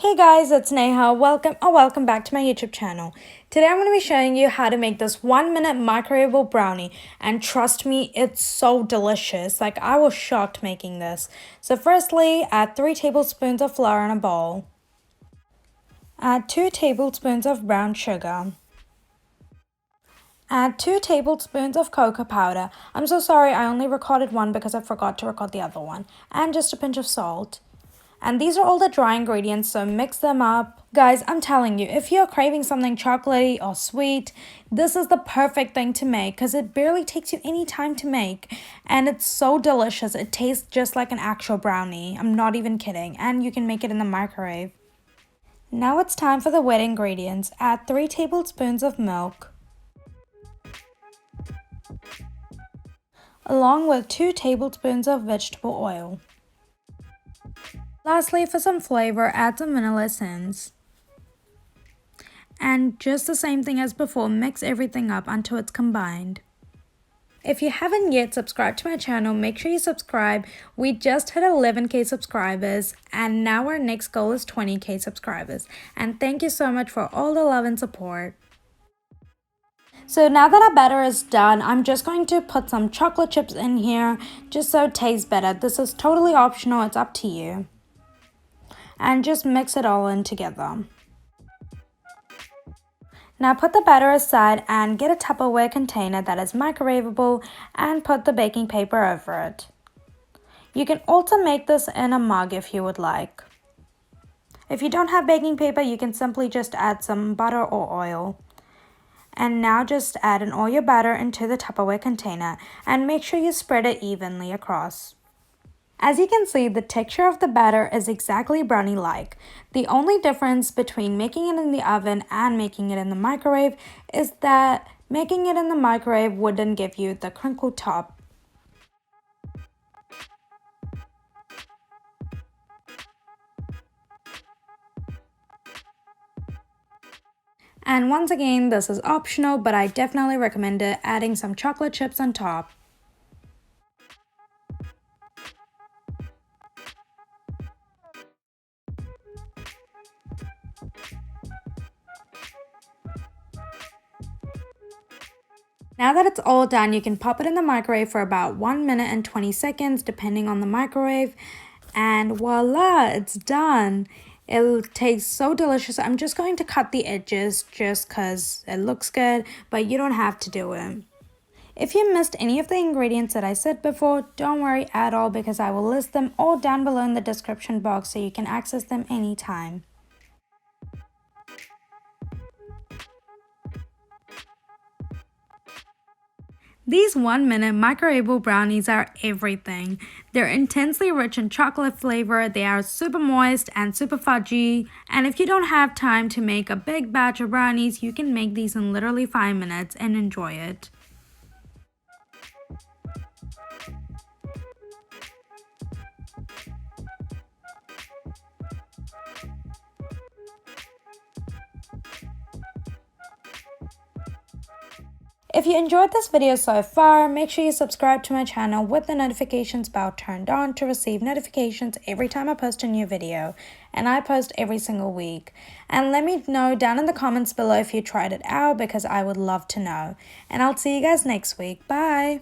Hey guys, it's Neha. Welcome back to my YouTube channel. Today I'm going to be showing you how to make this 1-minute microwavable brownie, and trust me, it's so delicious. Like, I was shocked making this. So firstly, add 3 tablespoons of flour in a bowl. Add 2 tablespoons of brown sugar. Add 2 tablespoons of cocoa powder. I'm so sorry, I only recorded one because I forgot to record the other one. And just a pinch of salt. And these are all the dry ingredients, so mix them up. Guys, I'm telling you, if you're craving something chocolatey or sweet, this is the perfect thing to make because it barely takes you any time to make. And it's so delicious. It tastes just like an actual brownie. I'm not even kidding. And you can make it in the microwave. Now it's time for the wet ingredients. Add 3 tablespoons of milk, along with 2 tablespoons of vegetable oil. Lastly, for some flavor, add some vanilla essence. And just the same thing as before, mix everything up until it's combined. If you haven't yet subscribed to my channel, make sure you subscribe. We just hit 11k subscribers and now our next goal is 20k subscribers. And thank you so much for all the love and support. So now that our batter is done, I'm just going to put some chocolate chips in here just so it tastes better. This is totally optional, it's up to you. And just mix it all in together. Now put the batter aside and get a Tupperware container that is microwavable and put the baking paper over it. You can also make this in a mug if you would like. If you don't have baking paper, you can simply just add some butter or oil. And now just add and oil your batter into the Tupperware container and make sure you spread it evenly across. As you can see, the texture of the batter is exactly brownie-like. The only difference between making it in the oven and making it in the microwave is that making it in the microwave wouldn't give you the crinkled top. And once again, this is optional, but I definitely recommend it, adding some chocolate chips on top. Now that it's all done, you can pop it in the microwave for about 1 minute and 20 seconds, depending on the microwave. And voila, it's done. It tastes so delicious. I'm just going to cut the edges just because it looks good, but you don't have to do it. If you missed any of the ingredients that I said before, don't worry at all because I will list them all down below in the description box so you can access them anytime. These 1-minute microwavable brownies are everything. They're intensely rich in chocolate flavor, they are super moist and super fudgy, and if you don't have time to make a big batch of brownies, you can make these in literally 5 minutes and enjoy it. If you enjoyed this video so far, make sure you subscribe to my channel with the notifications bell turned on to receive notifications every time I post a new video, and I post every single week. And let me know down in the comments below if you tried it out because I would love to know. And I'll see you guys next week. Bye!